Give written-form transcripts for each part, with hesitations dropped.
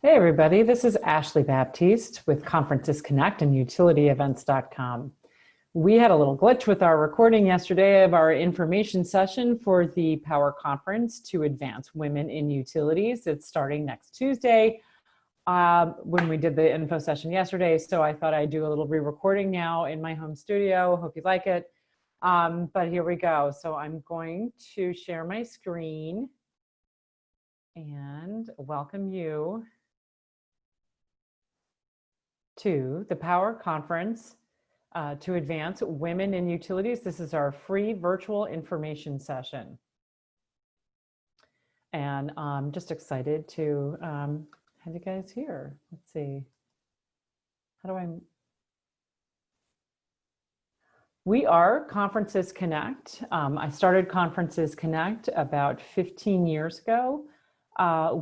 Hey everybody, this is Ashley Baptiste with Conferences Connect and UtilityEvents.com. We had a little glitch with our recording yesterday of our information session for the Power Conference to Advance Women in Utilities. It's starting next Tuesday when we did the info session yesterday, so I thought I'd do a little re-recording now in my home studio. Hope you like it. But here we go. So I'm going to share my screen and welcome you to the Power Conference to Advance Women in Utilities. This is our free virtual information session. And I'm just excited to have you guys here. Let's see. How do I? We are Conferences Connect. I started Conferences Connect about 15 years ago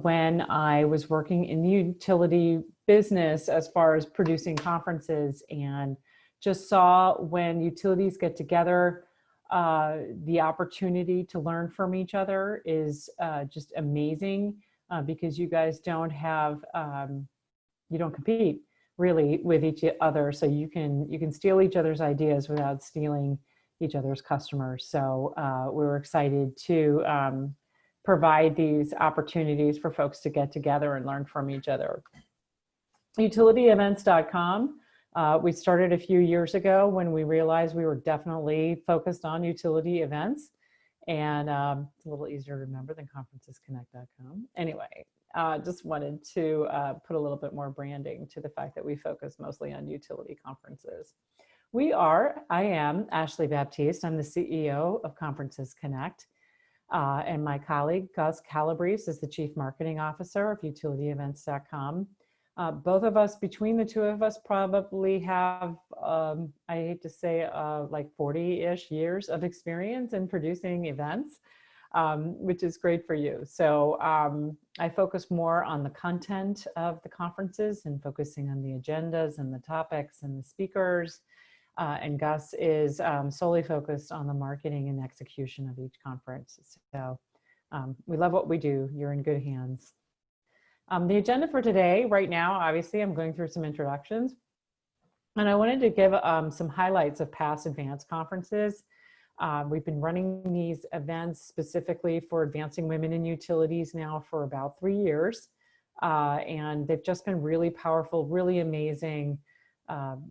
when I was working in the utility business as far as producing conferences, and just saw when utilities get together, the opportunity to learn from each other is just amazing because you guys don't have, you don't compete really with each other, so you can steal each other's ideas without stealing each other's customers. So we were excited to provide these opportunities for folks to get together and learn from each other. UtilityEvents.com. We started a few years ago when we realized we were definitely focused on utility events, and it's a little easier to remember than conferencesconnect.com. Anyway, just wanted to put a little bit more branding to the fact that we focus mostly on utility conferences. I am Ashley Baptiste. I'm the CEO of Conferences Connect. And my colleague, Gus Calabrese, is the Chief Marketing Officer of UtilityEvents.com. Both of us, between the two of us, probably have, I hate to say, like 40-ish years of experience in producing events, which is great for you. So I focus more on the content of the conferences and focusing on the agendas and the topics and the speakers. And Gus is solely focused on the marketing and execution of each conference. So we love what we do. You're in good hands. The agenda for today, right now, obviously, I'm going through some introductions. And I wanted to give some highlights of past advanced conferences. We've been running these events specifically for advancing women in utilities now for about 3 years. And they've just been really powerful, really amazing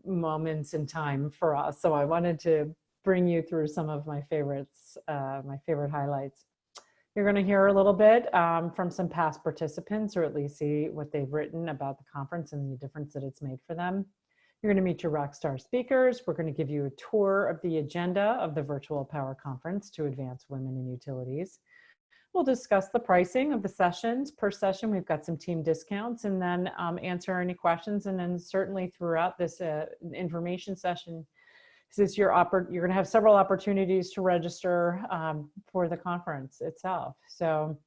moments in time for us. So I wanted to bring you through some of my favorites, my favorite highlights. You're going to hear a little bit from some past participants, or at least see what they've written about the conference and the difference that it's made for them. You're going to meet your rock star speakers. We're going to give you a tour of the agenda of the Virtual Power Conference to Advance Women in Utilities. We'll discuss the pricing of the sessions. Per session, we've got some team discounts, and then answer any questions. And then certainly throughout this information session, since you're going to have several opportunities to register for the conference itself. So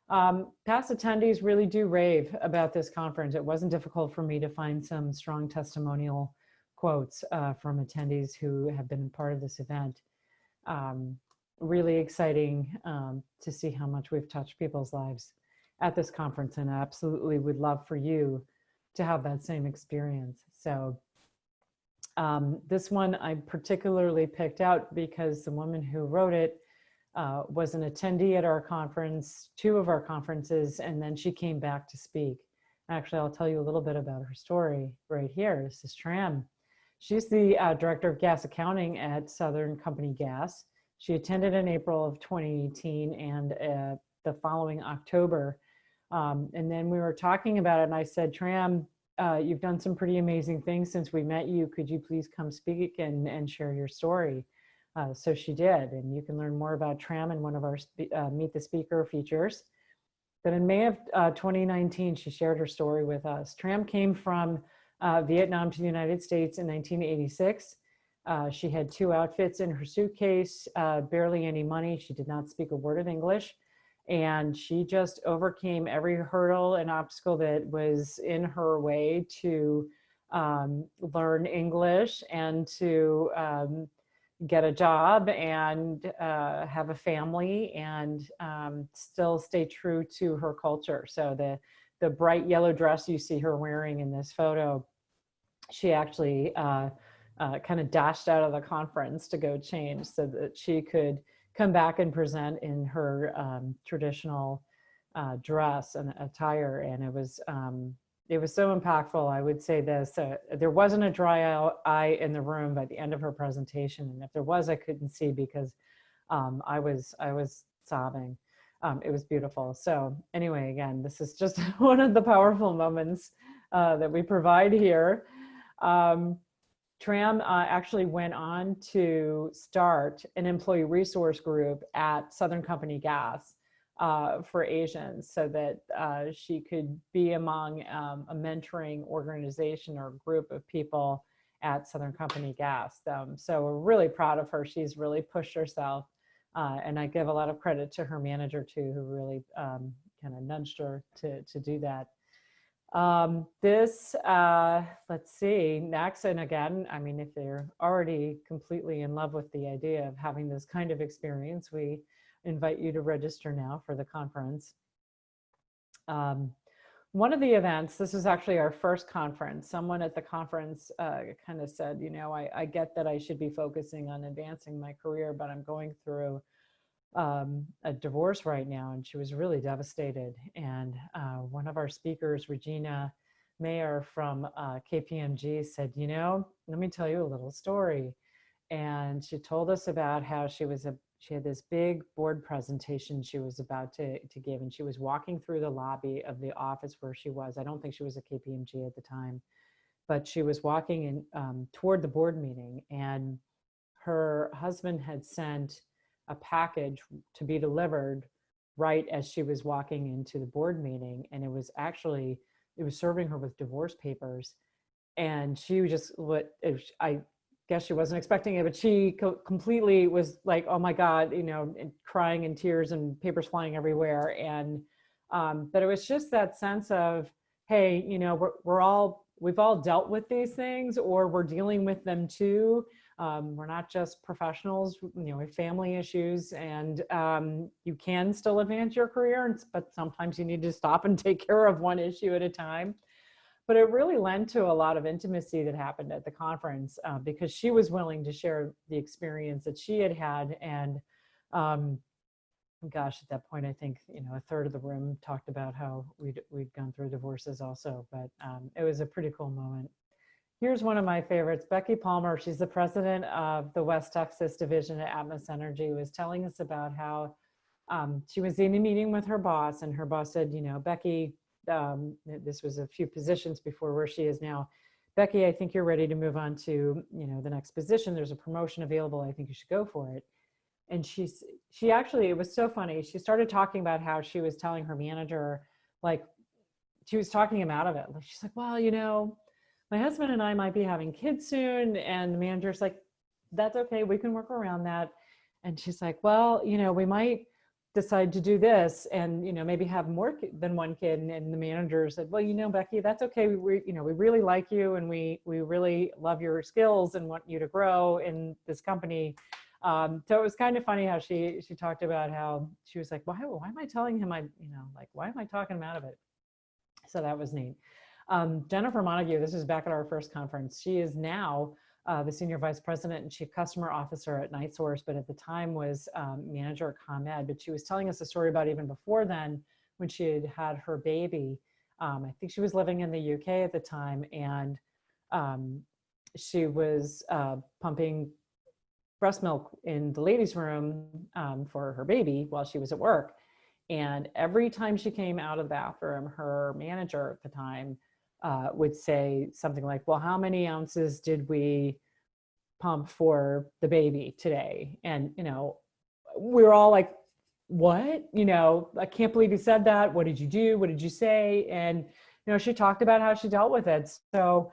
past attendees really do rave about this conference. It wasn't difficult for me to find some strong testimonial quotes from attendees who have been part of this event. Really exciting to see how much we've touched people's lives at this conference, and I absolutely would love for you to have that same experience. So this one I particularly picked out because the woman who wrote it was an attendee at our conference, 2 of our conferences, and then she came back to speak. Actually, I'll tell you a little bit about her story right here. This is Tram. She's the Director of Gas Accounting at Southern Company Gas. She attended in April of 2018 and the following October. And then we were talking about it, and I said, Tram, you've done some pretty amazing things since we met you. Could you please come speak and share your story? So she did, and you can learn more about Tram in one of our Meet the Speaker features. But in May of 2019, she shared her story with us. Tram came from Vietnam to the United States in 1986. She had 2 outfits in her suitcase, barely any money. She did not speak a word of English. And she just overcame every hurdle and obstacle that was in her way to learn English and to get a job and have a family and still stay true to her culture. So the bright yellow dress you see her wearing in this photo, she actually kind of dashed out of the conference to go change so that she could come back and present in her traditional dress and attire. And it was so impactful. I would say this, there wasn't a dry eye in the room by the end of her presentation. And if there was, I couldn't see because I was sobbing. It was beautiful. So anyway, again, this is just one of the powerful moments that we provide here. Tram actually went on to start an employee resource group at Southern Company Gas for Asians so that she could be among a mentoring organization or group of people at Southern Company Gas. So we're really proud of her. She's really pushed herself. And I give a lot of credit to her manager too, who really kind of nudged her to do that. Let's see, next, and again, I mean, if they're already completely in love with the idea of having this kind of experience, we invite you to register now for the conference. One of the events, this is actually our first conference, someone at the conference kind of said, you know, I get that I should be focusing on advancing my career, but I'm going through a divorce right now, and she was really devastated. And one of our speakers, Regina Mayer from KPMG, said, you know, let me tell you a little story. And she told us about how she had this big board presentation she was about to give, and she was walking through the lobby of the office where she was. I don't think she was at KPMG at the time, but she was walking in toward the board meeting, and her husband had sent a package to be delivered right as she was walking into the board meeting. And it was serving her with divorce papers. And she was I guess she wasn't expecting it, but she completely was like, oh my God, you know, and crying in tears and papers flying everywhere. And, but it was just that sense of, hey, you know, we've all dealt with these things, or we're dealing with them too. We're not just professionals, you know, with family issues, and you can still advance your career, but sometimes you need to stop and take care of one issue at a time. But it really lent to a lot of intimacy that happened at the conference because she was willing to share the experience that she had had. And gosh, at that point, I think, you know, a third of the room talked about how we'd gone through divorces also, but it was a pretty cool moment. Here's one of my favorites. Becky Palmer, she's the president of the West Texas division at Atmos Energy, was telling us about how she was in a meeting with her boss, and her boss said, you know, Becky, this was a few positions before where she is now. Becky, I think you're ready to move on to, you know, the next position. There's a promotion available. I think you should go for it. And she actually, it was so funny. She started talking about how she was telling her manager, like, she was talking him out of it. Like, she's like, well, you know, my husband and I might be having kids soon. And the manager's like, that's okay, we can work around that. And she's like, well, you know, we might decide to do this and, you know, maybe have more than one kid. And the manager said, well, you know, Becky, that's okay. We really like you, and we really love your skills and want you to grow in this company. So it was kind of funny how she talked about how she was like, why am I telling him why am I talking him out of it? So that was neat. Jennifer Montague, this is back at our first conference. She is now the Senior Vice President and Chief Customer Officer at NightSource, but at the time was manager at ComEd. But she was telling us a story about even before then, when she had had her baby. I think she was living in the UK at the time, and she was pumping breast milk in the ladies' room for her baby while she was at work. And every time she came out of the bathroom, her manager at the time would say something like, well, how many ounces did we pump for the baby today? And, you know, we were all like, what? You know, I can't believe you said that. What did you do? What did you say? And, you know, she talked about how she dealt with it. So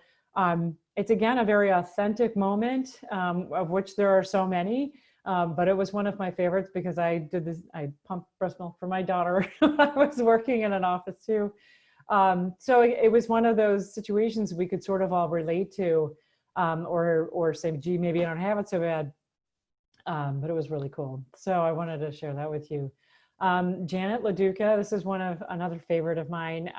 it's, again, a very authentic moment, of which there are so many. But it was one of my favorites because I pumped breast milk for my daughter. I was working in an office too. So it was one of those situations we could sort of all relate to, or say, gee, maybe I don't have it so bad. But it was really cool. So I wanted to share that with you. Janet LaDuca, this is another favorite of mine.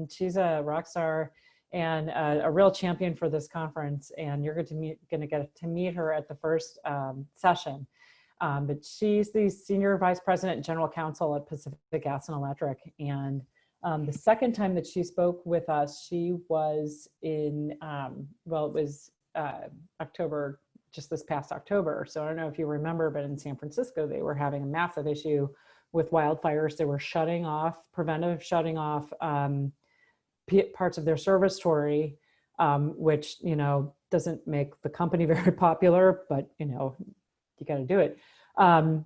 She's a rock star and a real champion for this conference, and you're going to get to meet her at the first session. But she's the Senior Vice President and General Counsel at Pacific Gas and Electric. And the second time that she spoke with us, she was in, well, it was October, just this past October. So I don't know if you remember, but in San Francisco, they were having a massive issue with wildfires. They were preventive shutting off parts of their service story, which, you know, doesn't make the company very popular, but, you know, you got to do it. And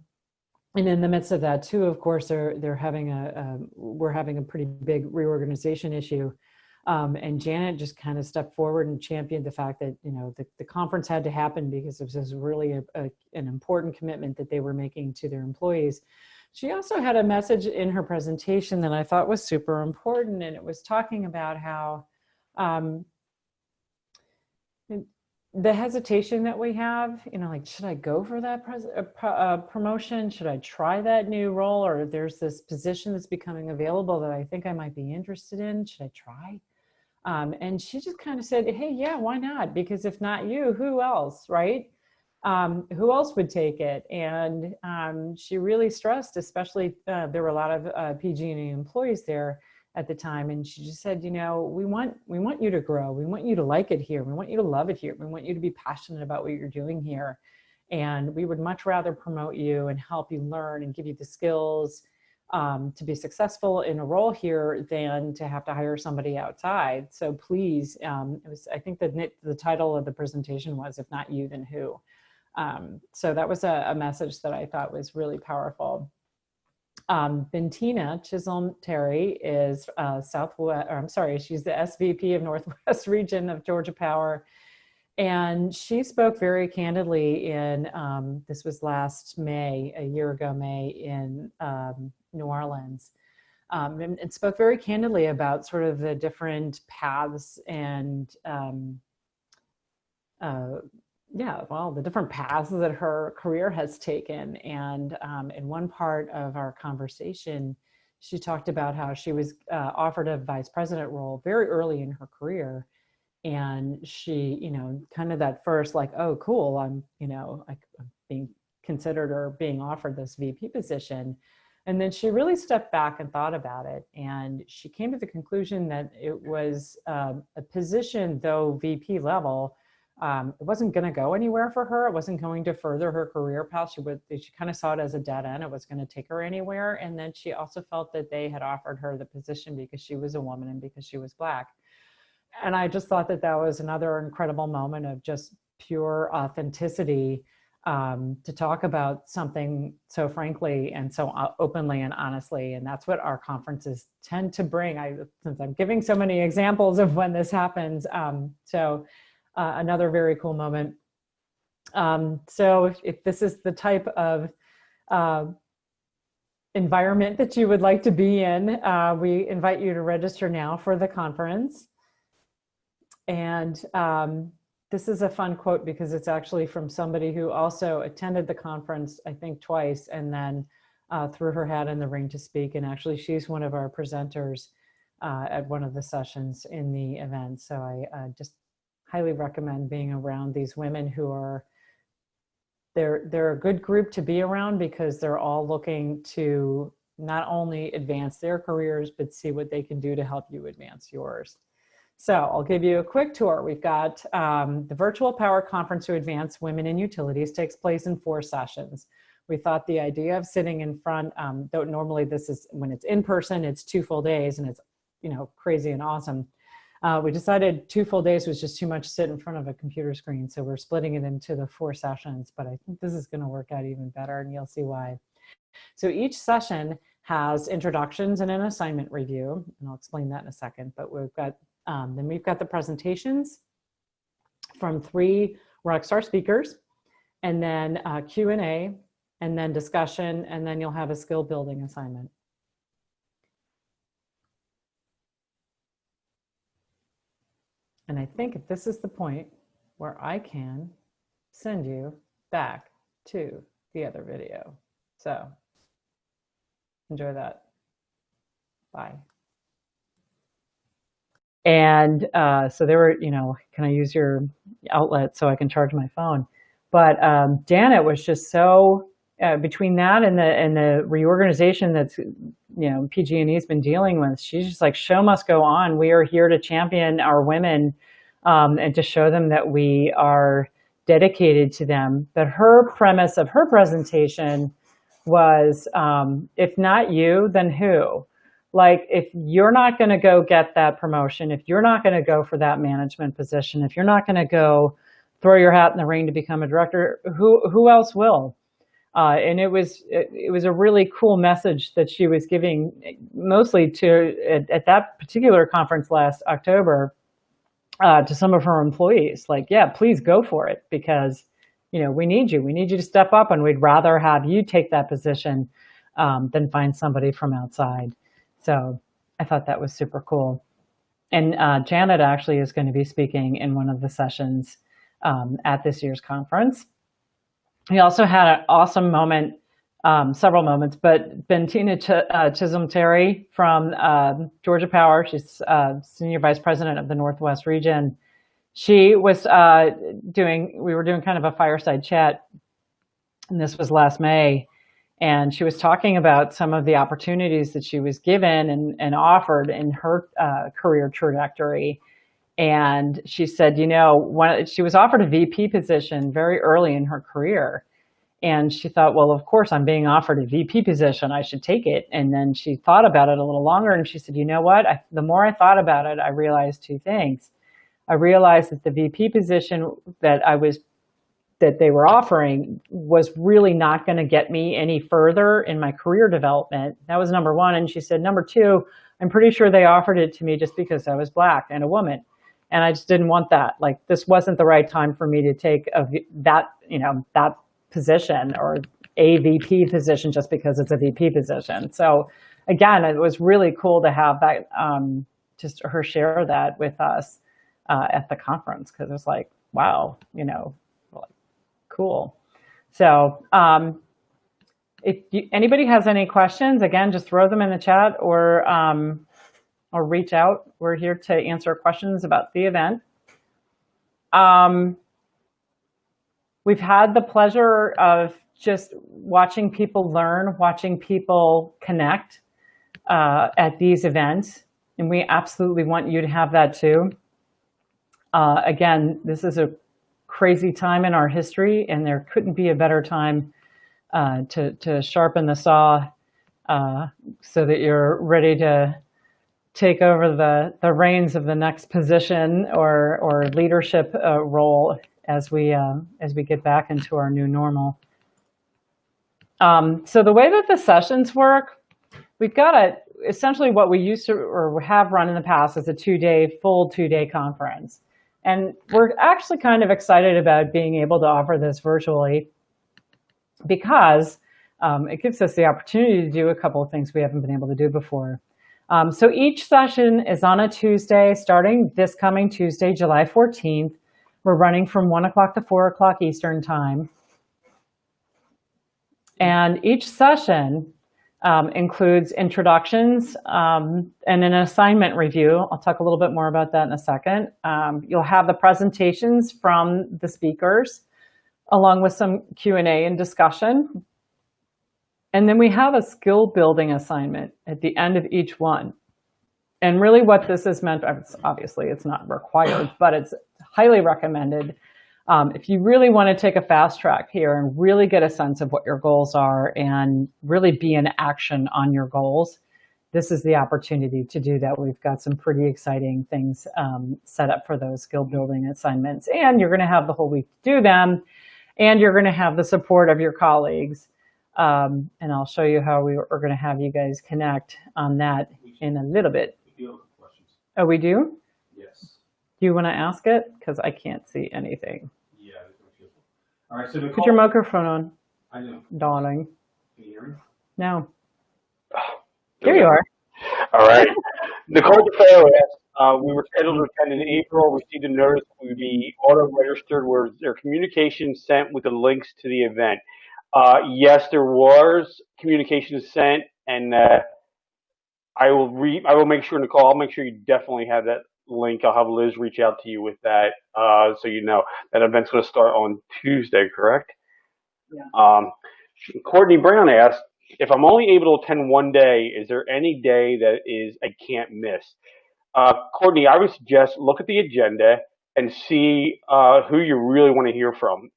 in the midst of that too, of course, we're having a pretty big reorganization issue. And Janet just kind of stepped forward and championed the fact that, you know, the conference had to happen because it was really an important commitment that they were making to their employees. She also had a message in her presentation that I thought was super important, and it was talking about how the hesitation that we have, you know, like, should I go for that promotion? Should I try that new role? Or there's this position that's becoming available that I think I might be interested in. Should I try? And she just kind of said, hey, yeah, why not? Because if not you, who else, right? Who else would take it? And she really stressed, especially there were a lot of PG&E employees there at the time, and she just said, you know, we want you to grow. We want you to like it here. We want you to love it here. We want you to be passionate about what you're doing here. And we would much rather promote you and help you learn and give you the skills to be successful in a role here than to have to hire somebody outside. So please, I think the title of the presentation was, if not you, then who? So that was a message that I thought was really powerful. Bentina Chisholm Terry is she's the SVP of Northwest Region of Georgia Power. And she spoke very candidly this was last May, a year ago May, in New Orleans. And spoke very candidly about sort of the different paths and the different paths that her career has taken. And in one part of our conversation, she talked about how she was offered a vice president role very early in her career. And she, you know, kind of that first, like, oh, cool, I'm being considered or being offered this VP position. And then she really stepped back and thought about it. And she came to the conclusion that it was a position, though VP level, it wasn't going to go anywhere for her. It wasn't going to further her career path. She kind of saw it as a dead end. It was going to take her anywhere. And then she also felt that they had offered her the position because she was a woman and because she was Black. And I just thought that was another incredible moment of just pure authenticity to talk about something so frankly and so openly and honestly. And that's what our conferences tend to bring. Since I'm giving so many examples of when this happens. Another very cool moment. So if this is the type of environment that you would like to be in, we invite you to register now for the conference. And this is a fun quote because it's actually from somebody who also attended the conference, I think twice, and then threw her hat in the ring to speak. And actually she's one of our presenters at one of the sessions in the event. So I just highly recommend being around these women who are, they're a good group to be around because they're all looking to not only advance their careers, but see what they can do to help you advance yours. So I'll give you a quick tour. We've got the Virtual Power Conference to Advance Women in Utilities takes place in 4 sessions. We thought the idea of sitting in front, though normally this is, when it's in person, it's 2 full days and it's, you know, crazy and awesome. We decided 2 full days was just too much to sit in front of a computer screen. So we're splitting it into the 4 sessions, but I think this is going to work out even better and you'll see why. So each session has introductions and an assignment review, and I'll explain that in a second, but we've got then we've got the presentations from 3 rockstar speakers, and then Q&A, and then discussion, and then you'll have a skill building assignment. And I think this is the point where I can send you back to the other video. So Enjoy that. Bye. And so they were, can I use your outlet so I can charge my phone? But Janet was just so between that and the reorganization that's PG&E's been dealing with. She's just like, show must go on. We are here to champion our women and to show them that we are dedicated to them. But her premise of her presentation was, if not you, then who? Like, if you're not going to go get that promotion, if you're not going to go for that management position, if you're not going to go throw your hat in the ring to become a director, who else will? And it was a really cool message that she was giving, mostly to at that particular conference last October, to some of her employees. Like, yeah, please go for it, because we need you. We need you to step up, and we'd rather have you take that position than find somebody from outside. So I thought that was super cool. And Janet actually is going to be speaking in one of the sessions at this year's conference. We also had an awesome moment, several moments, but Bentina Chisholm Terry from Georgia Power, she's Senior Vice President of the Northwest region. She was we were doing kind of a fireside chat, and this was last May. And she was talking about some of the opportunities that she was given and offered in her career trajectory. And she said, she was offered a VP position very early in her career. And she thought, well, of course, I'm being offered a VP position. I should take it. And then she thought about it a little longer. And she said, you know what? The more I thought about it, I realized two things. I realized that the VP position that they were offering was really not going to get me any further in my career development. That was number one. And she said, number two, I'm pretty sure they offered it to me just because I was Black and a woman. And I just didn't want that. Like, this wasn't the right time for me to take that position, or a VP position, just because it's a VP position. So again, it was really cool to have that, just her share that with us at the conference, because it was like, wow, cool. So if anybody has any questions, again, just throw them in the chat or reach out. We're here to answer questions about the event. We've had the pleasure of just watching people learn, watching people connect at these events, and we absolutely want you to have that too. Again, this is a crazy time in our history, and there couldn't be a better time to sharpen the saw so that you're ready to take over the reins of the next position or leadership role as we get back into our new normal. So the way that the sessions work, we've got essentially what we used to or have run in the past is a full two-day conference. And we're actually kind of excited about being able to offer this virtually, because it gives us the opportunity to do a couple of things we haven't been able to do before. So each session is on a Tuesday, starting this coming Tuesday, July 14th. We're running from 1 o'clock to 4 o'clock Eastern time. And each session includes introductions and an assignment review. I'll talk a little bit more about that in a second. You'll have the presentations from the speakers, along with some Q&A and discussion. And then we have a skill building assignment at the end of each one. And really what this is meant, obviously it's not required, but it's highly recommended. If you really want to take a fast track here and really get a sense of what your goals are and really be in action on your goals, this is the opportunity to do that. We've got some pretty exciting things set up for those skill building assignments, and you're going to have the whole week to do them, and you're going to have the support of your colleagues. And I'll show you how we're going to have you guys connect on that in a little bit. We do have questions. Oh, we do? Yes. Do you want to ask it? Because I can't see anything. Yeah. All right. So Nicole, put your microphone on. I know. Darling. Can you hear me? No. Here you are. All right. Nicole DeFeo asked, we were scheduled to attend in April, received a notice we would be auto-registered. Were there communications sent with the links to the event? Yes, there was communications sent and I will make sure, Nicole, I'll make sure you definitely have that link. I'll have Liz reach out to you with that, so you know that event's going to start on Tuesday, correct? Yeah. Courtney Brown asked, if I'm only able to attend one day, is there any day that is I can't miss? Courtney, I would suggest look at the agenda and see who you really want to hear from.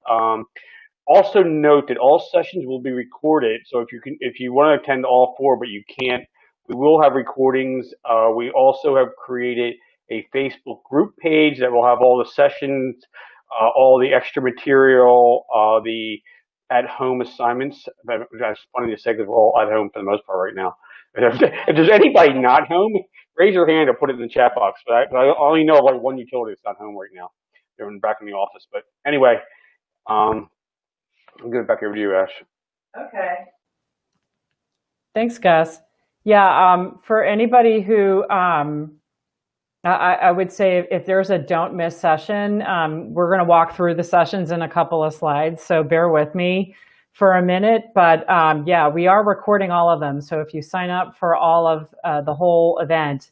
Also note that all sessions will be recorded, so if you want to attend all four but you can't, we will have recordings. We also have created a Facebook group page that will have all the sessions, all the extra material, the at-home assignments. That's funny to say because we're all at home for the most part right now. If there's anybody not home, raise your hand or put it in the chat box. But I only know of like one utility that's not home right now. They're back in the office. But anyway, I'll give it back over to you, Ash. Okay. Thanks, Gus. Yeah, for anybody who, I would say if there's a don't miss session, we're going to walk through the sessions in a couple of slides, so bear with me for a minute. But yeah, we are recording all of them. So if you sign up for all of the whole event,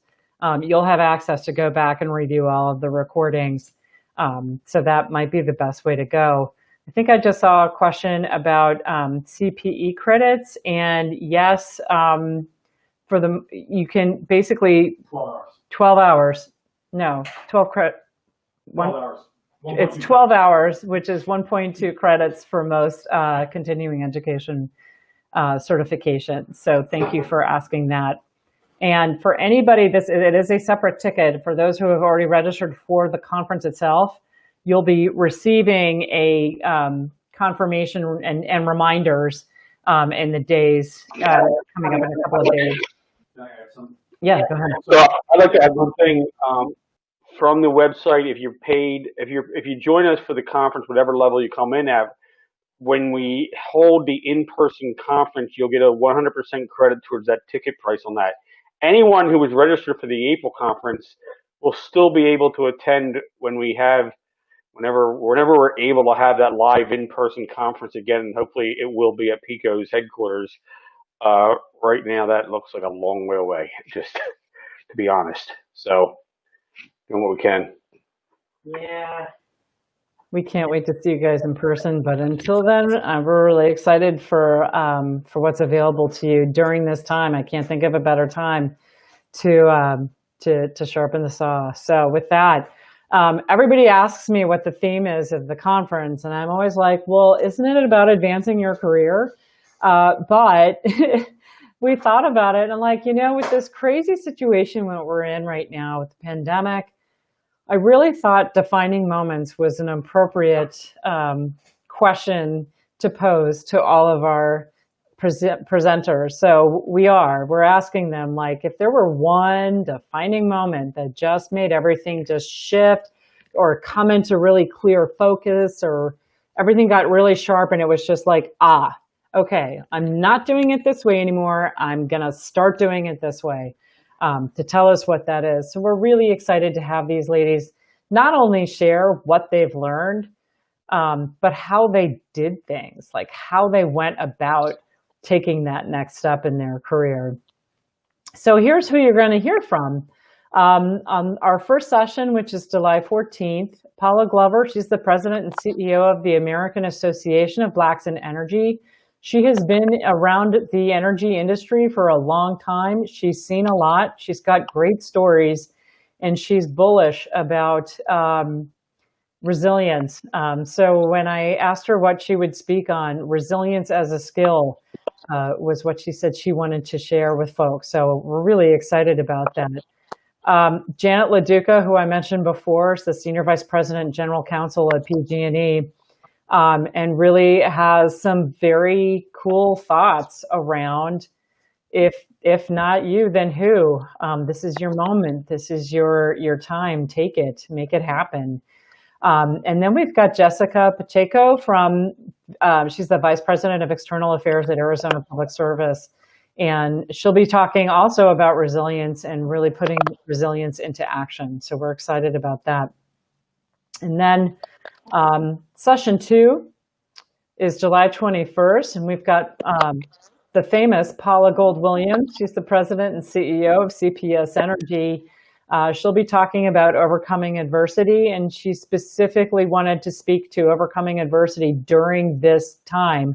you'll have access to go back and review all of the recordings. So that might be the best way to go. I think I just saw a question about CPE credits, and yes, for the you can basically 12 hours. 12 hours. No, 12 credit. 12 hours. It's 12 hours, which is 1.2 credits for most continuing education certifications. So thank you for asking that. And for anybody, it is a separate ticket. For those who have already registered for the conference itself, you'll be receiving a confirmation and reminders in the days coming up in a couple of days. Can I add something? Yeah, go ahead. So I'd like to add one thing from the website. If you're paid, if you join us for the conference, whatever level you come in at, when we hold the in-person conference, you'll get a 100% credit towards that ticket price on that. Anyone who was registered for the April conference will still be able to attend when we have, whenever we're able to have that live in-person conference again. And hopefully it will be at PICO's headquarters. Right now, that looks like a long way away, just to be honest. So, doing what we can. Yeah. We can't wait to see you guys in person, but until then, we're really excited for what's available to you during this time. I can't think of a better time to sharpen the saw. So with that, everybody asks me what the theme is of the conference, and I'm always like, well, isn't it about advancing your career? But we thought about it, and like, with this crazy situation that we're in right now with the pandemic, I really thought defining moments was an appropriate question to pose to all of our presenters. So we're asking them, like, if there were one defining moment that just made everything just shift or come into really clear focus, or everything got really sharp and it was just like, okay, I'm not doing it this way anymore. I'm going to start doing it this way. To tell us what that is. So we're really excited to have these ladies not only share what they've learned, but how they did things, like how they went about taking that next step in their career. So here's who you're going to hear from. On our first session, which is July 14th, Paula Glover, she's the president and CEO of the American Association of Blacks in Energy. She has been around the energy industry for a long time. She's seen a lot. She's got great stories, and she's bullish about resilience. So when I asked her what she would speak on, resilience as a skill was what she said she wanted to share with folks. So we're really excited about that. Janet LaDuca, who I mentioned before, is the Senior Vice President and General Counsel at PG&E. And really has some very cool thoughts around if not you, then who? This is your moment. This is your time. Take it, make it happen. And then we've got Jessica Pacheco from, she's the Vice President of External Affairs at Arizona Public Service. And she'll be talking also about resilience and really putting resilience into action. So we're excited about that. And then session 2 is July 21st, and we've got the famous Paula Gold-Williams. She's the president and CEO of CPS Energy. She'll be talking about overcoming adversity, and she specifically wanted to speak to overcoming adversity during this time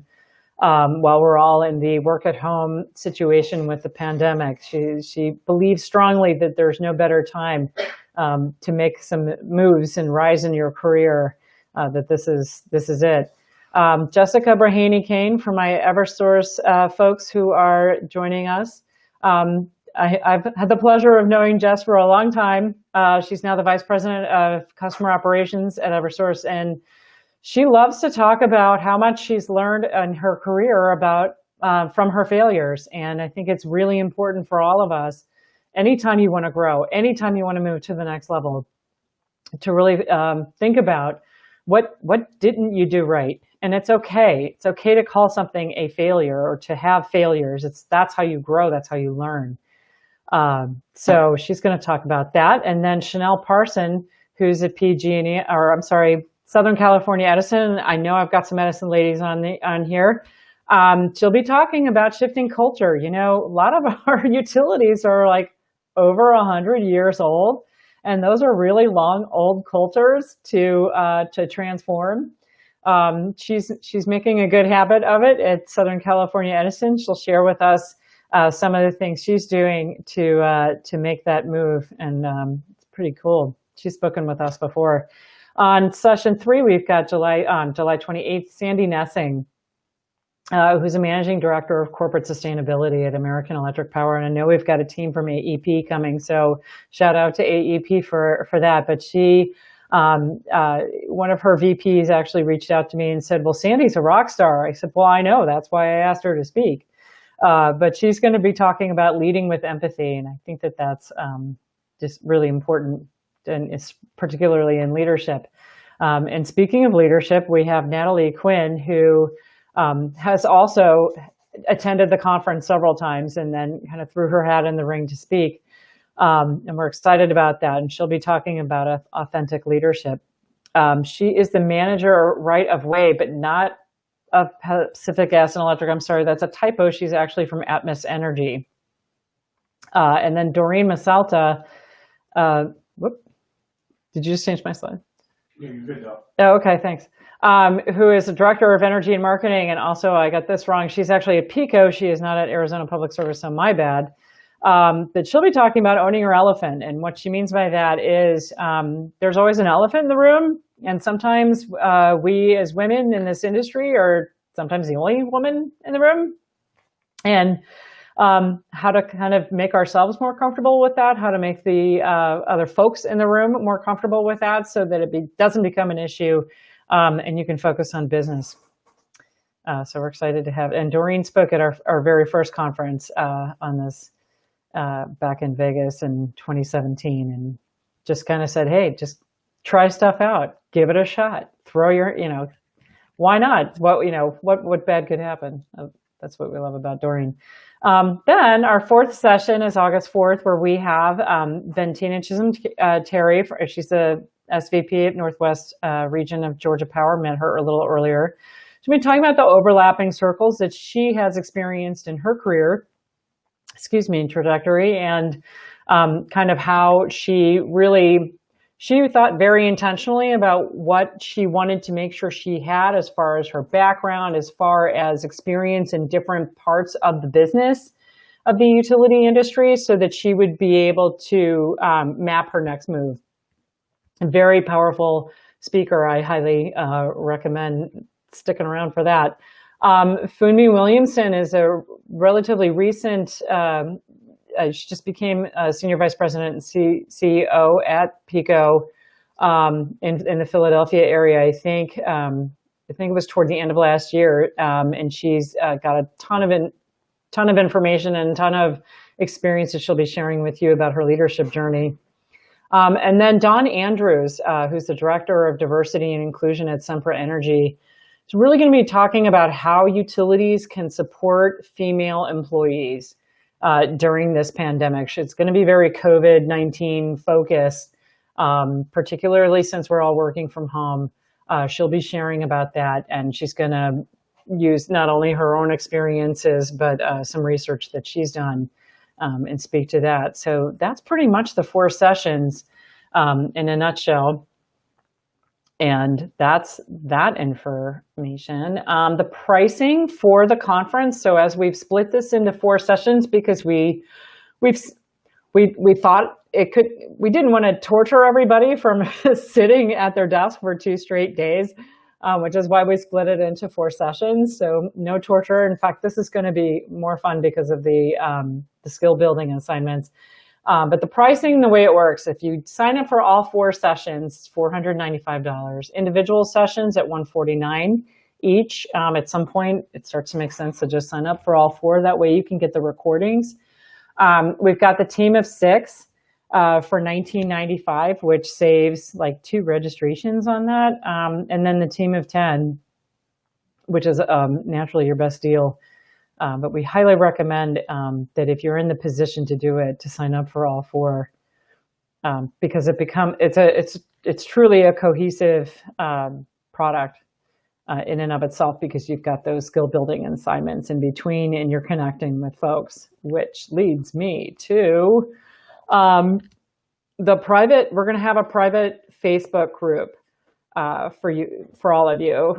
while we're all in the work-at-home situation with the pandemic. She believes strongly that there's no better time to make some moves and rise in your career, that this is it. Jessica Brahaney Kane from my Eversource folks who are joining us. I've had the pleasure of knowing Jess for a long time. She's now the Vice President of Customer Operations at Eversource, and she loves to talk about how much she's learned in her career about from her failures. And I think it's really important for all of us, anytime you want to grow, anytime you want to move to the next level, to really think about what didn't you do right. And it's okay. It's okay to call something a failure or to have failures. That's how you grow. That's how you learn. So she's going to talk about that. And then Chanel Parson, who's at PG&E, or I'm sorry, Southern California Edison. I know I've got some Edison ladies on here. She'll be talking about shifting culture. You know, a lot of our utilities are like over 100 years old, and those are really long, old cultures to transform. She's making a good habit of it at Southern California Edison. She'll share with us some of the things she's doing to make that move, and it's pretty cool. She's spoken with us before. On session 3, we've got July 28th, Sandy Nessing, who's a managing director of corporate sustainability at American Electric Power. And I know we've got a team from AEP coming, so shout out to AEP for that. But she, one of her VPs actually reached out to me and said, well, Sandy's a rock star. I said, well, I know, that's why I asked her to speak. But she's going to be talking about leading with empathy. And I think that that's just really important, and it's particularly in leadership. And speaking of leadership, we have Natalie Quinn, who has also attended the conference several times and then kind of threw her hat in the ring to speak. And we're excited about that. And she'll be talking about authentic leadership. She is the manager right of way, but not of Pacific Gas and Electric. I'm sorry, that's a typo. She's actually from Atmos Energy. And then Doreen Masalta, did you just change my slide? Yeah, you're good though. Oh, okay, thanks. Who is the Director of Energy and Marketing, and also, I got this wrong, she's actually at PECO. She is not at Arizona Public Service, so my bad. But she'll be talking about owning her elephant, and what she means by that is there's always an elephant in the room, and sometimes we as women in this industry are sometimes the only woman in the room. And how to kind of make ourselves more comfortable with that, how to make the other folks in the room more comfortable with that so that it doesn't become an issue, and you can focus on business. So we're excited to have, and Doreen spoke at our very first conference on this back in Vegas in 2017, and just kind of said, hey, just try stuff out, give it a shot, throw your, why not? What bad could happen? That's what we love about Doreen. Then our 4th session is August 4th, where we have Bentina Chisholm Terry. She's the SVP at Northwest Region of Georgia Power. Met her a little earlier. She'll be talking about the overlapping circles that she has experienced in her career, trajectory, and kind of how she thought very intentionally about what she wanted to make sure she had as far as her background, as far as experience in different parts of the business of the utility industry, so that she would be able to map her next move. A very powerful speaker. I highly recommend sticking around for that. Funmi Williamson is a relatively recent, she just became a Senior Vice President and CEO at PECO in the Philadelphia area. I think it was toward the end of last year, and she's got a ton of information and a ton of experience that she'll be sharing with you about her leadership journey. And then Don Andrews, who's the Director of Diversity and Inclusion at Sempra Energy, is really going to be talking about how utilities can support female employees during this pandemic. It's going to be very COVID-19 focused, particularly since we're all working from home. She'll be sharing about that, and she's going to use not only her own experiences, but some research that she's done and speak to that. So that's pretty much the 4 sessions in a nutshell. And that's that information. The pricing for the conference. So as we've split this into 4 sessions, because we thought we didn't want to torture everybody from sitting at their desk for 2 straight days, which is why we split it into 4 sessions. So no torture. In fact, this is going to be more fun because of the skill building assignments. But the pricing, the way it works, if you sign up for all 4 sessions, it's $495. Individual sessions at $149 each. At some point, it starts to make sense to just sign up for all 4. That way you can get the recordings. We've got the team of 6 for $19.95, which saves like 2 registrations on that. And then the team of 10, which is naturally your best deal. But we highly recommend that if you're in the position to do it, to sign up for all 4, because it's truly a cohesive product in and of itself, because you've got those skill building assignments in between and you're connecting with folks, which leads me to we're going to have a private Facebook group for all of you,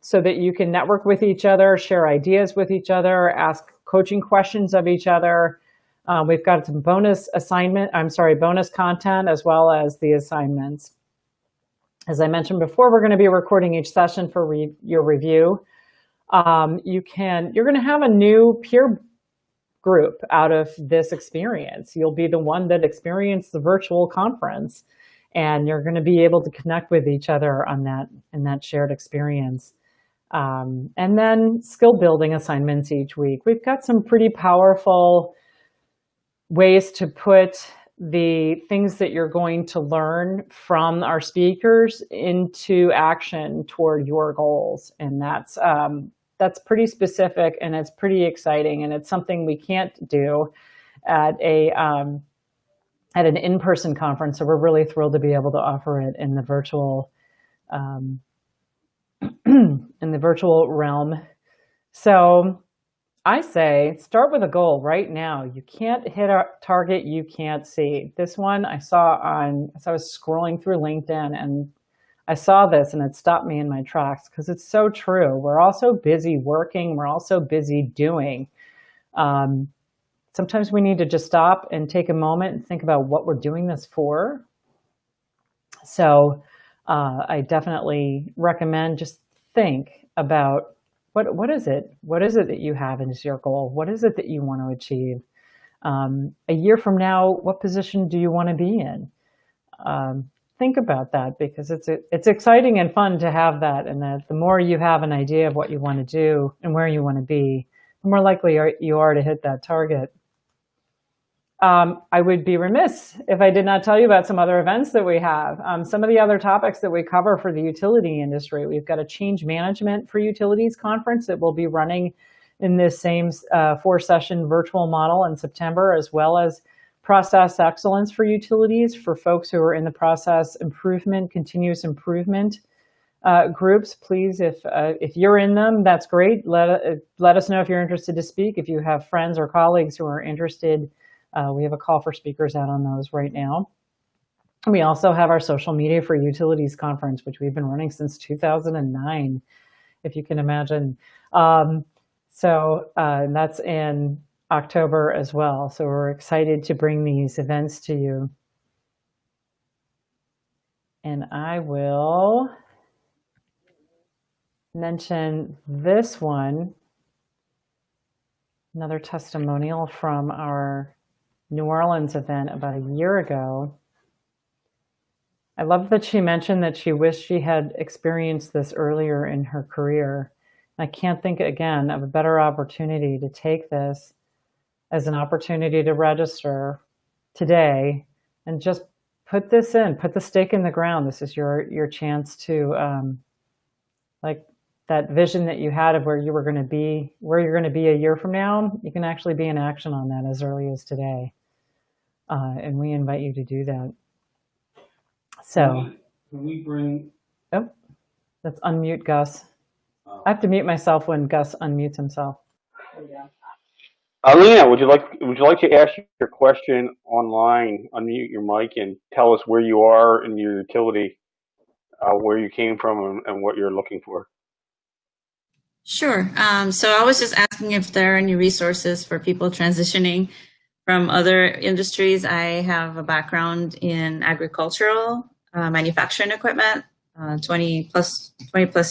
so that you can network with each other, share ideas with each other, ask coaching questions of each other. We've got some bonus content as well as the assignments. As I mentioned before, we're going to be recording each session for your review. You're going to have a new peer group out of this experience. You'll be the one that experienced the virtual conference, and you're going to be able to connect with each other in that shared experience. And then skill building assignments each week. We've got some pretty powerful ways to put the things that you're going to learn from our speakers into action toward your goals. And that's pretty specific, and it's pretty exciting, and it's something we can't do at an in-person conference. So we're really thrilled to be able to offer it in the virtual realm. So I say start with a goal right now. You can't hit a target you can't see. This one I saw as I was scrolling through LinkedIn, and I saw this and it stopped me in my tracks, because it's so true. We're all so busy working. We're all so busy doing. Sometimes we need to just stop and take a moment and think about what we're doing this for. So I definitely recommend just think about what is it? What is it that you have as your goal? What is it that you want to achieve? A year from now, what position do you want to be in? Think about that, because it's exciting and fun to have that, and that the more you have an idea of what you want to do and where you want to be, the more likely you are to hit that target. I would be remiss if I did not tell you about some other events that we have. Some of the other topics that we cover for the utility industry. We've got a change management for utilities conference that will be running in this same 4-session virtual model in September, as well as process excellence for utilities for folks who are in the process improvement, continuous improvement groups. Please, if you're in them, that's great. Let us know if you're interested to speak. If you have friends or colleagues who are interested, we have a call for speakers out on those right now. We also have our social media for utilities conference, which we've been running since 2009, if you can imagine. That's in October as well. So we're excited to bring these events to you. And I will mention this one, another testimonial from our New Orleans event about a year ago. I love that she mentioned that she wished she had experienced this earlier in her career. I can't think again of a better opportunity to take this as an opportunity to register today and just put this in, put the stake in the ground. This is your chance to, like that vision that you had of where you're going to be a year from now, you can actually be in action on that as early as today. And we invite you to do that. So Can we bring? Oh, let's unmute Gus. I have to mute myself when Gus unmutes himself. Alina, would you like to ask your question online? Unmute your mic and tell us where you are in your utility, where you came from, and what you're looking for. Sure. So I was just asking if there are any resources for people transitioning from other industries. I have a background in agricultural manufacturing equipment, 20 plus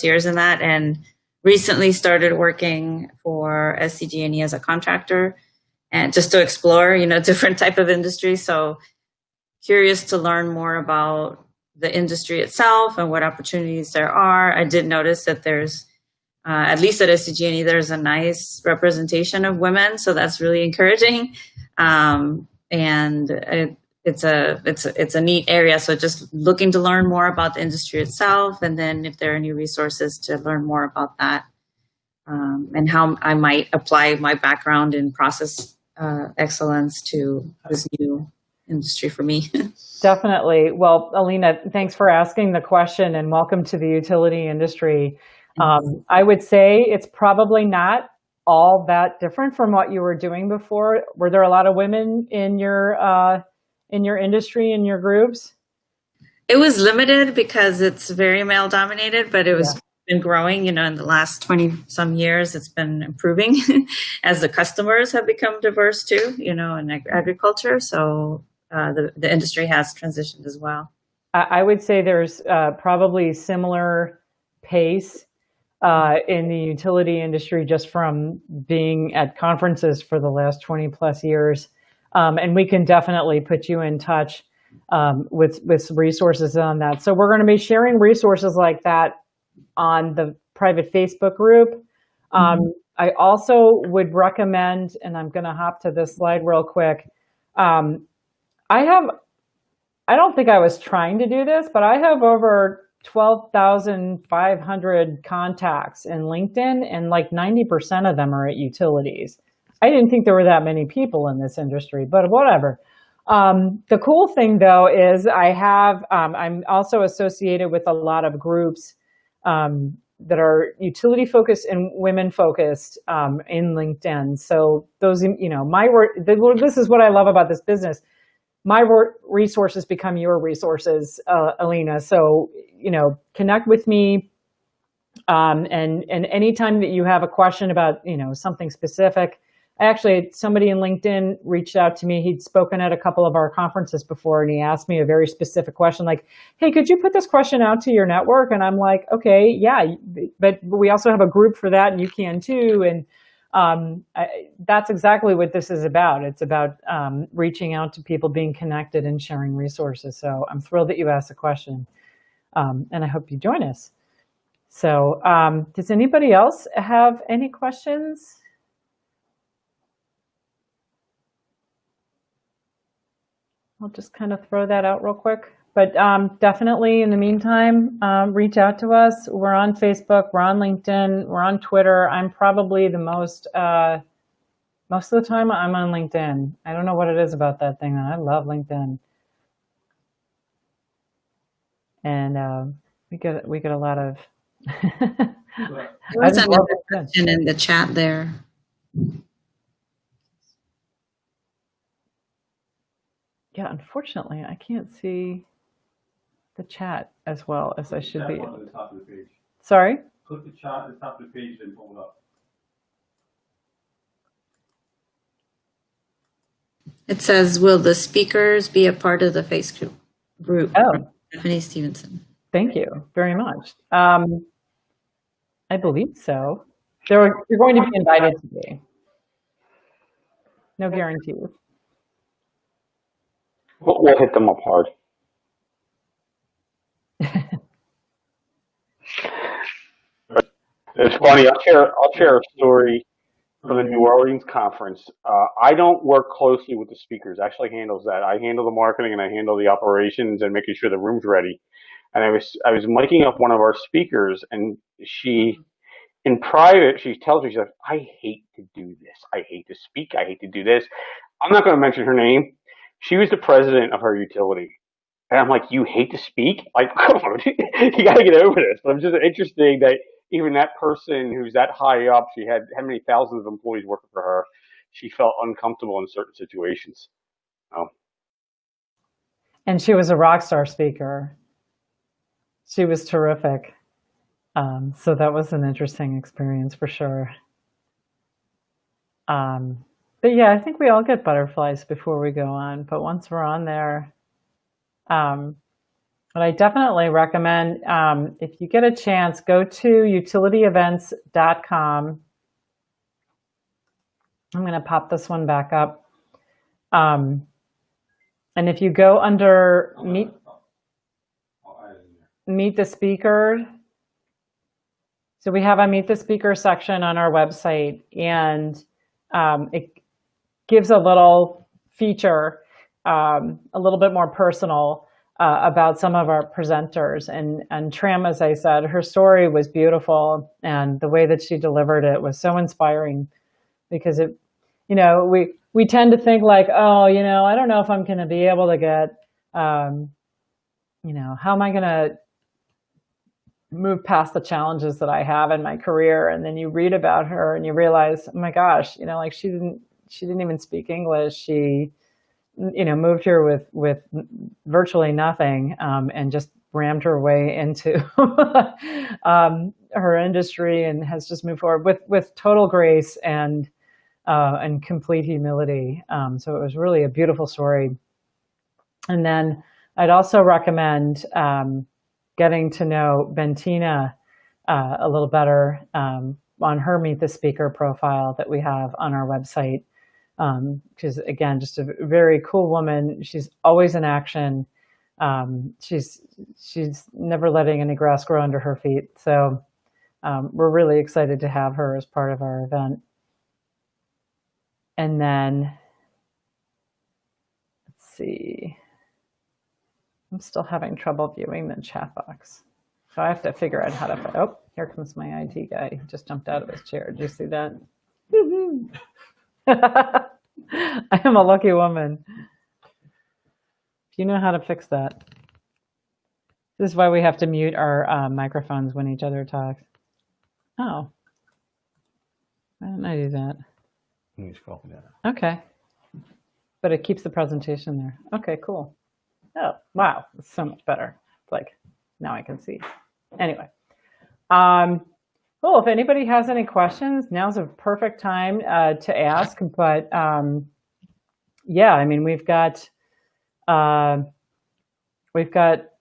years in that, and recently started working for SCG&E as a contractor, and just to explore, different type of industry. So curious to learn more about the industry itself and what opportunities there are. I did notice that there's at least at SCG&E, there's a nice representation of women, so that's really encouraging. And it's a neat area. So just looking to learn more about the industry itself, and then if there are any resources to learn more about that, and how I might apply my background in process excellence to this new industry for me. Definitely. Well, Alina, thanks for asking the question, and welcome to the utility industry. I would say it's probably not all that different from what you were doing before. Were there a lot of women in your industry, in your groups? It was limited because it's very male dominated, but it was been growing, in the last 20 some years. It's been improving as the customers have become diverse too, in agriculture. So the industry has transitioned as well. I would say there's probably similar pace in the utility industry, just from being at conferences for the last 20 plus years. And we can definitely put you in touch with resources on that. So we're going to be sharing resources like that on the private Facebook group. I also would recommend, and I'm going to hop to this slide real quick. I don't think I was trying to do this, but I have over 12,500 contacts in LinkedIn, and like 90% of them are at utilities. I didn't think there were that many people in this industry, but whatever. The cool thing though is I'm also associated with a lot of groups that are utility focused and women focused in LinkedIn. So those, my work, this is what I love about this business. My resources become your resources, Alina. So, connect with me. And anytime that you have a question about, something specific, somebody in LinkedIn reached out to me. He'd spoken at a couple of our conferences before, and he asked me a very specific question like, hey, could you put this question out to your network? And I'm like, okay, yeah, but we also have a group for that, and you can too. And that's exactly what this is about. It's about reaching out to people, being connected, and sharing resources. So I'm thrilled that you asked the question, and I hope you join us. So does anybody else have any questions? I'll just kind of throw that out real quick. But definitely, in the meantime, reach out to us. We're on Facebook, we're on LinkedIn, we're on Twitter. I'm probably the most of the time I'm on LinkedIn. I don't know what it is about that thing. I love LinkedIn. And we get a lot of. There was another question in the chat there. Yeah, unfortunately, I can't see the chat as well as I should be. At the top of the page. Sorry? Click the chat at the top of the page, then pull it up. It says, will the speakers be a part of the Facebook group? Oh. Stephanie Stevenson. Thank you very much. I believe so. You're going to be invited to be. No guarantees. We'll hit them up hard. It's funny. I'll share a story from the New Orleans conference. I don't work closely with the speakers. Actually, handles that. I handle the marketing and I handle the operations and making sure the room's ready. And I was miking up one of our speakers, and she, in private, she tells me, she's like, I hate to do this. I hate to speak. I hate to do this. I'm not going to mention her name. She was the president of her utility. And I'm like, you hate to speak? Like, come on, you got to get over this. But I'm just interesting that even that person who's that high up, she had how many thousands of employees working for her, she felt uncomfortable in certain situations. Oh, And she was a rock star speaker. She was terrific. So that was an interesting experience for sure. But yeah, I think we all get butterflies before we go on. But once we're on there, but I definitely recommend, if you get a chance, go to utilityevents.com. I'm going to pop this one back up. And if you go under meet the speaker, so we have a meet the speaker section on our website, and it gives a little feature, a little bit more personal, about some of our presenters. And Tram, as I said, her story was beautiful, and the way that she delivered it was so inspiring, because it, we tend to think like, oh, I don't know if I'm going to be able to get, how am I going to move past the challenges that I have in my career? And then you read about her and you realize, oh my gosh, like she didn't even speak English. She, moved here with virtually nothing, and just rammed her way into her industry, and has just moved forward with total grace and complete humility. So it was really a beautiful story. And then I'd also recommend getting to know Bentina a little better on her Meet the Speaker profile that we have on our website. She's, again, just a very cool woman. She's always in action. She's never letting any grass grow under her feet. So we're really excited to have her as part of our event. And then, let's see. I'm still having trouble viewing the chat box. So I have to figure out how to, oh, here comes my IT guy. He just jumped out of his chair. Did you see that? I am a lucky woman. If you know how to fix that. This is why we have to mute our microphones when each other talks. Oh. Why didn't I do that? You scroll down. Okay. But it keeps the presentation there. Okay, cool. Oh, wow. It's so much better. It's like, now I can see. Anyway. Cool. If anybody has any questions, now's a perfect time to ask. But yeah, I mean, we've got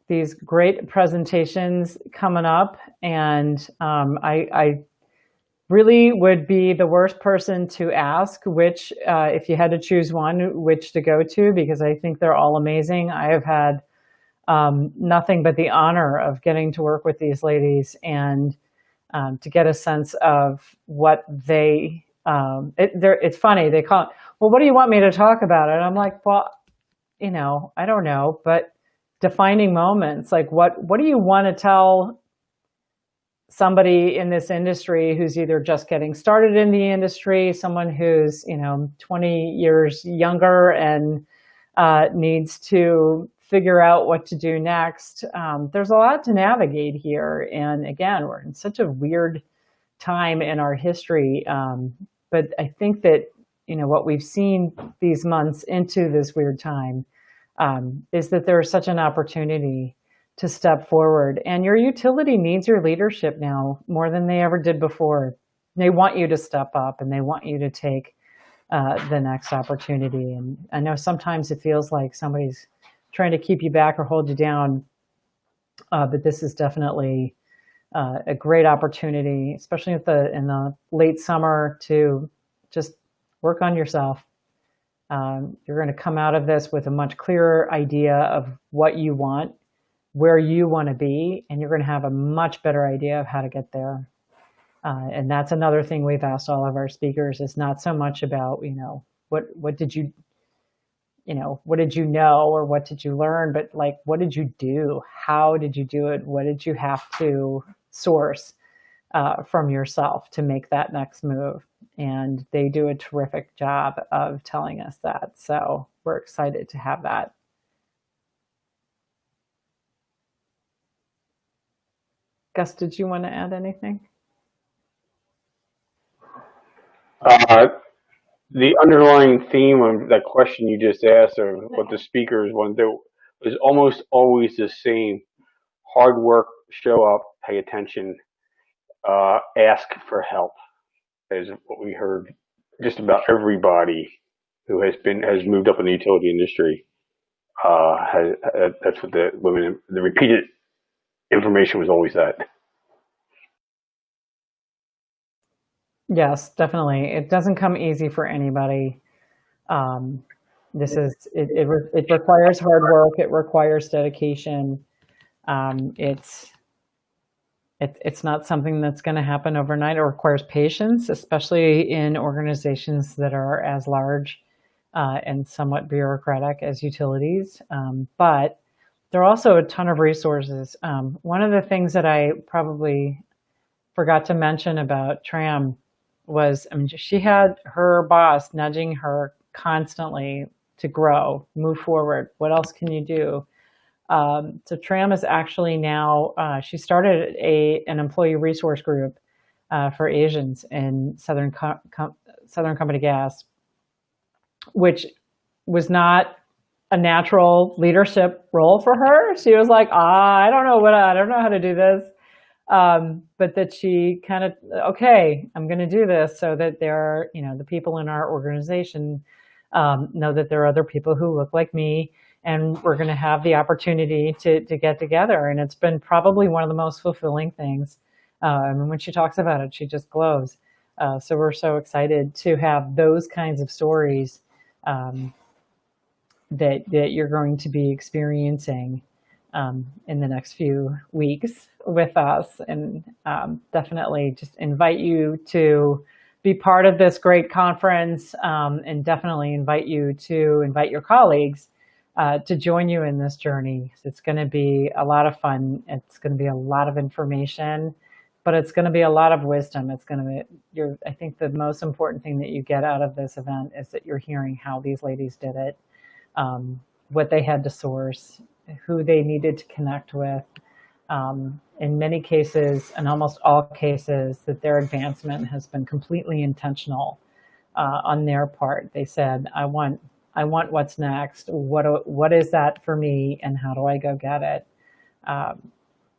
these great presentations coming up, and I really would be the worst person to ask which, if you had to choose one, which to go to, because I think they're all amazing. I have had nothing but the honor of getting to work with these ladies, and to get a sense of what they, it's funny, they call it, well, what do you want me to talk about? And I'm like, well, I don't know, but defining moments, like what do you want to tell somebody in this industry who's either just getting started in the industry, someone who's 20 years younger and needs to figure out what to do next. There's a lot to navigate here, and again, we're in such a weird time in our history, but I think that what we've seen these months into this weird time is that there's such an opportunity to step forward, and your utility needs your leadership now more than they ever did before. They want you to step up, and they want you to take the next opportunity. And I know sometimes it feels like somebody's trying to keep you back or hold you down, but this is definitely a great opportunity, especially in the late summer, to just work on yourself. You're going to come out of this with a much clearer idea of what you want, where you want to be, and you're going to have a much better idea of how to get there. And that's another thing we've asked all of our speakers, is not so much about, what did you know, or what did you learn, but like, what did you do? How did you do it? What did you have to source from yourself to make that next move? And they do a terrific job of telling us that. So we're excited to have that. Gus, did you want to add anything? The underlying theme of that question you just asked, or what the speakers wanted to do, was almost always the same: hard work, show up, pay attention, ask for help. Is what we heard. Just about everybody who has moved up in the utility industry has that's what the women, the repeated information was always that. Yes, definitely. It doesn't come easy for anybody. Um, it requires hard work. It requires dedication. It's it's not something that's going to happen overnight. It requires patience, especially in organizations that are as large and somewhat bureaucratic as utilities. But there are also a ton of resources. One of the things that I probably forgot to mention about Tram was, I mean, she had her boss nudging her constantly to grow, move forward. What else can you do? So Tram is actually now, she started an employee resource group for Asians in Southern Company Gas, which was not a natural leadership role for her. She was like, I don't know how to do this. But that she kind of, okay, I'm going to do this so that there are, the people in our organization know that there are other people who look like me, and we're going to have the opportunity to get together. And it's been probably one of the most fulfilling things. And when she talks about it, she just glows. So we're so excited to have those kinds of stories that you're going to be experiencing in the next few weeks with us, and definitely just invite you to be part of this great conference, and definitely invite you to invite your colleagues to join you in this journey. It's going to be a lot of fun. It's going to be a lot of information, but it's going to be a lot of wisdom. It's going to be, I think the most important thing that you get out of this event is that you're hearing how these ladies did it, what they had to source, who they needed to connect with. In many cases, in almost all cases, that their advancement has been completely intentional on their part. They said, I want what's next. What is that for me, and how do I go get it?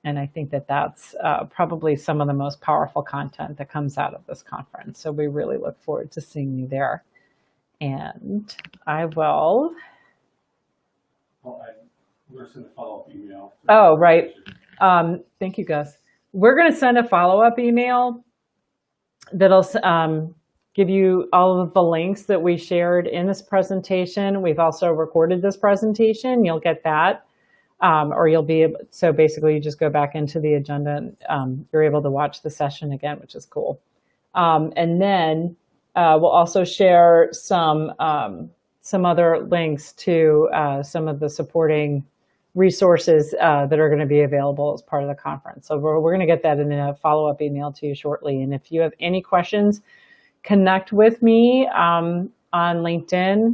And I think that that's probably some of the most powerful content that comes out of this conference. So we really look forward to seeing you there. And I will. Well, we're going to send a follow-up email. Oh, right. Thank you, Gus. We're going to send a follow-up email that'll give you all of the links that we shared in this presentation. We've also recorded this presentation. You'll get that. Or you'll be able, so basically you just go back into the agenda and you're able to watch the session again, which is cool. And then we'll also share some other links to some of the supporting resources that are going to be available as part of the conference. So we're going to get that in a follow-up email to you shortly. And if you have any questions, connect with me on LinkedIn,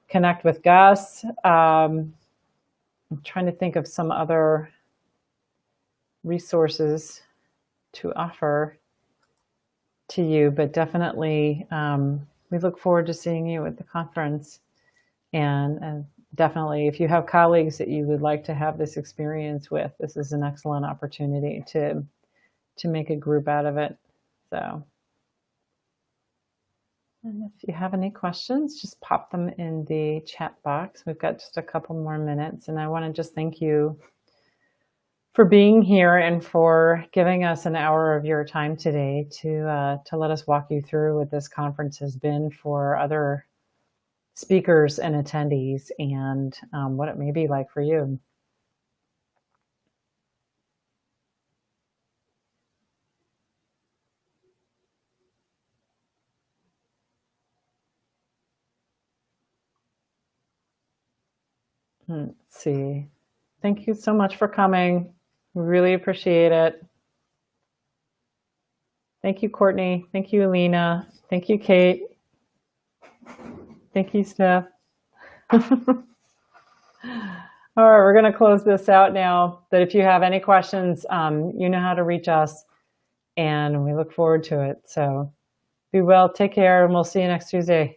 connect with Gus. I'm trying to think of some other resources to offer to you, but definitely we look forward to seeing you at the conference. And definitely, if you have colleagues that you would like to have this experience with, this is an excellent opportunity to make a group out of it. So, and if you have any questions, just pop them in the chat box. We've got just a couple more minutes, and I want to just thank you for being here and for giving us an hour of your time today to let us walk you through what this conference has been for other speakers and attendees, and what it may be like for you. Let's see. Thank you so much for coming. We really appreciate it. Thank you, Courtney. Thank you, Alina. Thank you, Kate. Thank you, Steph. All right, we're going to close this out now. But if you have any questions, you know how to reach us, and we look forward to it. So Be well. Take care, and we'll see you next Tuesday.